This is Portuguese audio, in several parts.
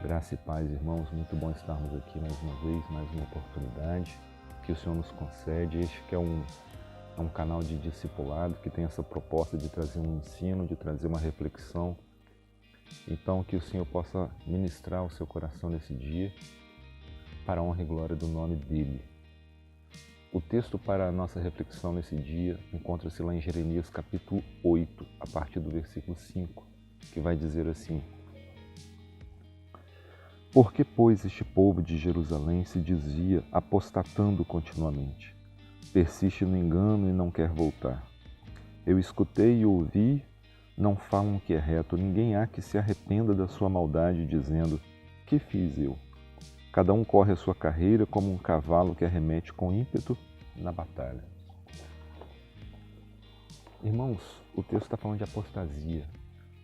Graça e paz, irmãos, muito bom estarmos aqui mais uma vez, mais uma oportunidade que o Senhor nos concede. Este que é um canal de discipulado que tem essa proposta de trazer um ensino, de trazer uma reflexão. Então, que o Senhor possa ministrar o seu coração nesse dia, para a honra e glória do nome dEle. O texto para a nossa reflexão nesse dia encontra-se lá em Jeremias capítulo 8, a partir do versículo 5, que vai dizer assim: Por que, pois, este povo de Jerusalém se desvia, apostatando continuamente? Persiste no engano e não quer voltar. Eu escutei e ouvi, não falam que é reto, ninguém há que se arrependa da sua maldade, dizendo: que fiz eu? Cada um corre a sua carreira como um cavalo que arremete com ímpeto na batalha. Irmãos, o texto está falando de apostasia.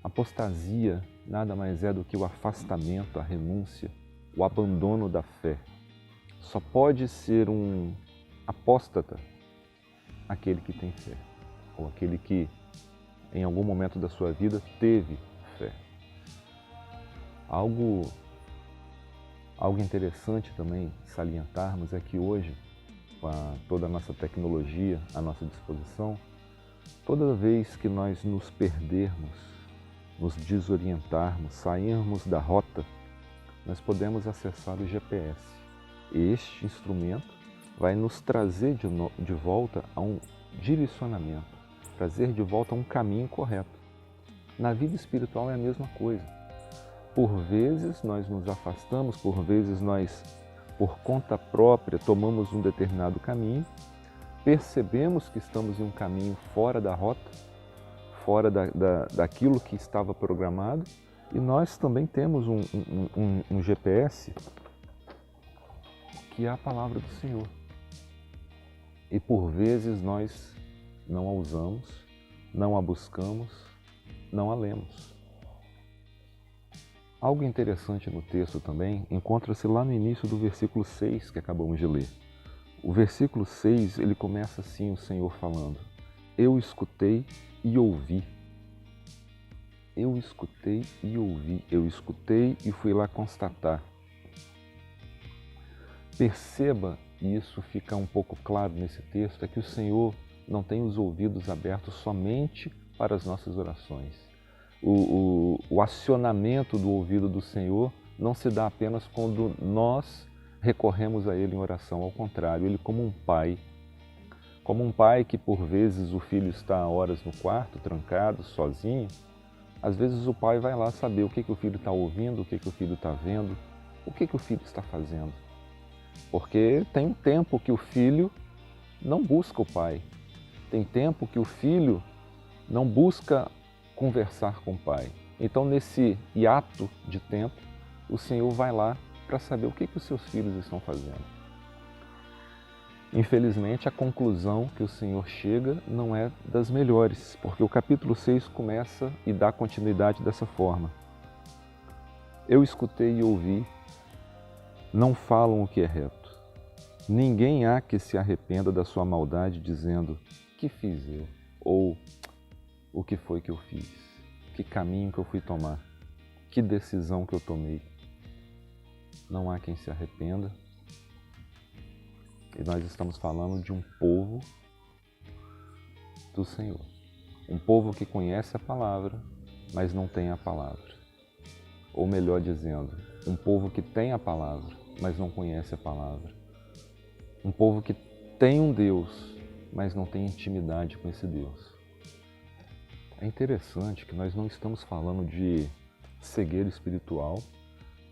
Apostasia nada mais é do que o afastamento, a renúncia, o abandono da fé. Só pode ser um apóstata aquele que tem fé, ou aquele que em algum momento da sua vida teve fé. Algo interessante também salientarmos é que hoje, com toda a nossa tecnologia à nossa disposição, toda vez que nós nos perdermos, nos desorientarmos, sairmos da rota, nós podemos acessar o GPS. Este instrumento vai nos trazer de volta a um direcionamento, trazer de volta a um caminho correto. Na vida espiritual é a mesma coisa. Por vezes nós nos afastamos, por vezes nós, por conta própria, tomamos um determinado caminho, percebemos que estamos em um caminho fora da rota, fora daquilo que estava programado, e nós também temos um GPS, que é a palavra do Senhor. E por vezes nós não a usamos, não a buscamos, não a lemos. Algo interessante no texto também encontra-se lá no início do versículo 6 que acabamos de ler. O versículo 6, ele começa assim, o Senhor falando: Eu escutei e ouvi. Eu escutei e ouvi. Eu escutei e fui lá constatar. Perceba, e isso fica um pouco claro nesse texto, é que o Senhor não tem os ouvidos abertos somente para as nossas orações. O acionamento do ouvido do Senhor não se dá apenas quando nós recorremos a Ele em oração. Ao contrário, Ele como um pai que por vezes o filho está horas no quarto, trancado, sozinho, às vezes o pai vai lá saber o que o filho está ouvindo, o que o filho está vendo, o que o filho está fazendo. Porque tem um tempo que o filho não busca o pai, tem tempo que o filho não busca conversar com o pai. Então, nesse hiato de tempo, o Senhor vai lá para saber o que os seus filhos estão fazendo. Infelizmente, a conclusão que o Senhor chega não é das melhores, porque o capítulo 6 começa e dá continuidade dessa forma. Eu escutei e ouvi, não falam o que é reto. Ninguém há que se arrependa da sua maldade, dizendo: que fiz eu? Ou o que foi que eu fiz? Que caminho que eu fui tomar? Que decisão que eu tomei? Não há quem se arrependa. E nós estamos falando de um povo do Senhor. Um povo que conhece a palavra, mas não tem a palavra. Ou melhor dizendo, um povo que tem a palavra, mas não conhece a palavra. Um povo que tem um Deus, mas não tem intimidade com esse Deus. É interessante que nós não estamos falando de cegueira espiritual,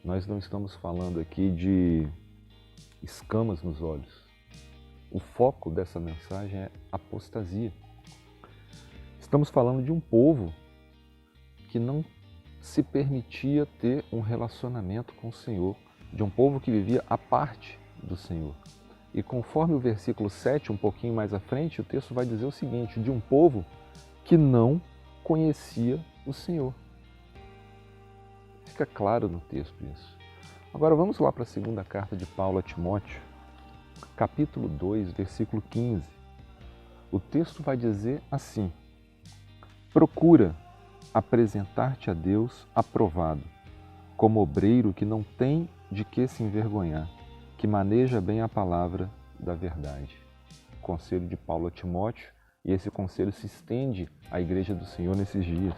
nós não estamos falando aqui de escamas nos olhos. O foco dessa mensagem é apostasia. Estamos falando de um povo que não se permitia ter um relacionamento com o Senhor, de um povo que vivia à parte do Senhor. E conforme o versículo 7, um pouquinho mais à frente, o texto vai dizer o seguinte: de um povo que não conhecia o Senhor. Fica claro no texto isso. Agora vamos lá para a segunda carta de Paulo a Timóteo, capítulo 2, versículo 15. O texto vai dizer assim: procura apresentar-te a Deus aprovado, como obreiro que não tem de que se envergonhar, que maneja bem a palavra da verdade. Conselho de Paulo a Timóteo, e esse conselho se estende à Igreja do Senhor nesses dias.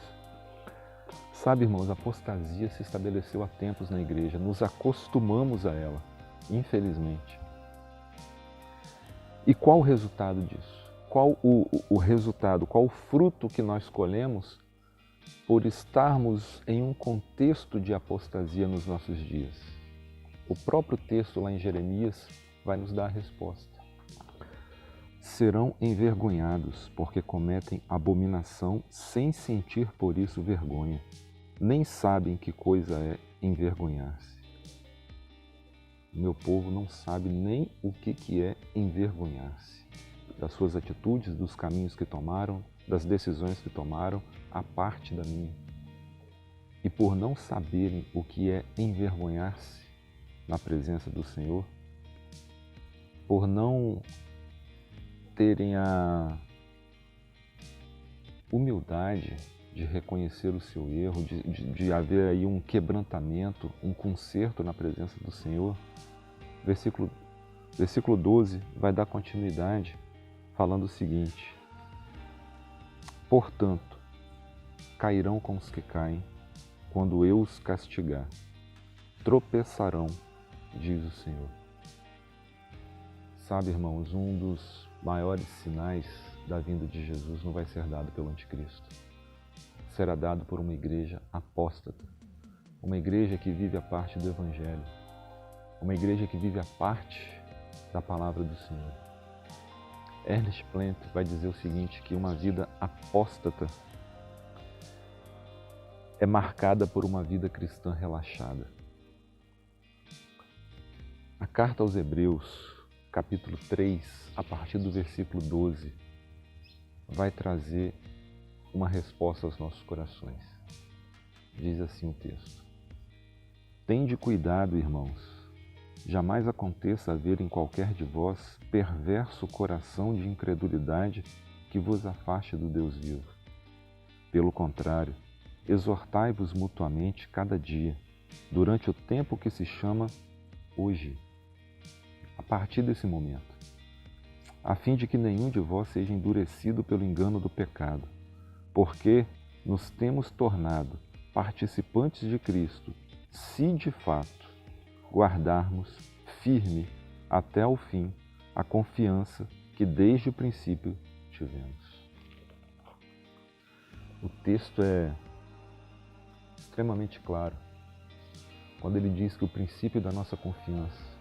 Sabe, irmãos, a apostasia se estabeleceu há tempos na igreja, nos acostumamos a ela, infelizmente. E qual o resultado disso? Qual o resultado, qual o fruto que nós colhemos por estarmos em um contexto de apostasia nos nossos dias? O próprio texto lá em Jeremias vai nos dar a resposta. Serão envergonhados porque cometem abominação sem sentir por isso vergonha. Nem sabem que coisa é envergonhar-se. Meu povo não sabe nem o que é envergonhar-se. Das suas atitudes, dos caminhos que tomaram, das decisões que tomaram, a parte da minha. E por não saberem o que é envergonhar-se na presença do Senhor, por não terem a humildade de reconhecer o seu erro, de haver aí um quebrantamento, um conserto na presença do Senhor. Versículo 12 vai dar continuidade falando o seguinte: portanto, cairão com os que caem, quando eu os castigar. Tropeçarão, diz o Senhor. Sabe, irmãos, um dos maiores sinais da vinda de Jesus não vai ser dado pelo anticristo. Será dado por uma igreja apóstata, uma igreja que vive a parte do Evangelho, uma igreja que vive a parte da palavra do Senhor. Ernest Plant vai dizer o seguinte, que uma vida apóstata é marcada por uma vida cristã relaxada. A carta aos Hebreus, capítulo 3, a partir do versículo 12, vai trazer uma resposta aos nossos corações. Diz assim o texto: tende cuidado, irmãos, jamais aconteça haver em qualquer de vós perverso coração de incredulidade que vos afaste do Deus vivo. Pelo contrário, exortai-vos mutuamente cada dia, durante o tempo que se chama hoje, a partir desse momento, a fim de que nenhum de vós seja endurecido pelo engano do pecado, porque nos temos tornado participantes de Cristo, se de fato guardarmos firme até o fim a confiança que desde o princípio tivemos. O texto é extremamente claro quando ele diz que o princípio da nossa confiança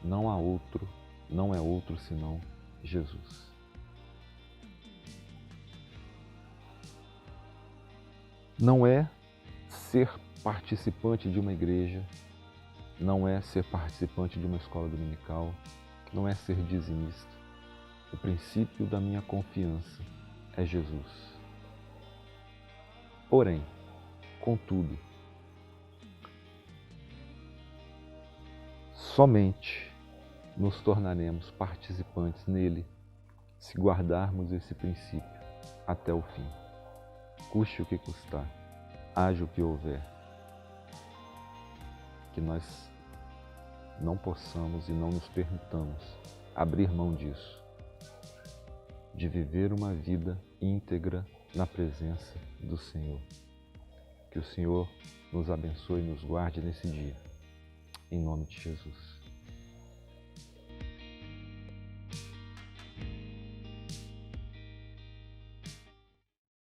não há outro, não é outro senão Jesus. Não é ser participante de uma igreja, não é ser participante de uma escola dominical, não é ser dizimista. O princípio da minha confiança é Jesus. Porém, contudo, somente nos tornaremos participantes nele se guardarmos esse princípio até o fim. Custe o que custar, haja o que houver, que nós não possamos e não nos permitamos abrir mão disso, de viver uma vida íntegra na presença do Senhor. Que o Senhor nos abençoe e nos guarde nesse dia, em nome de Jesus.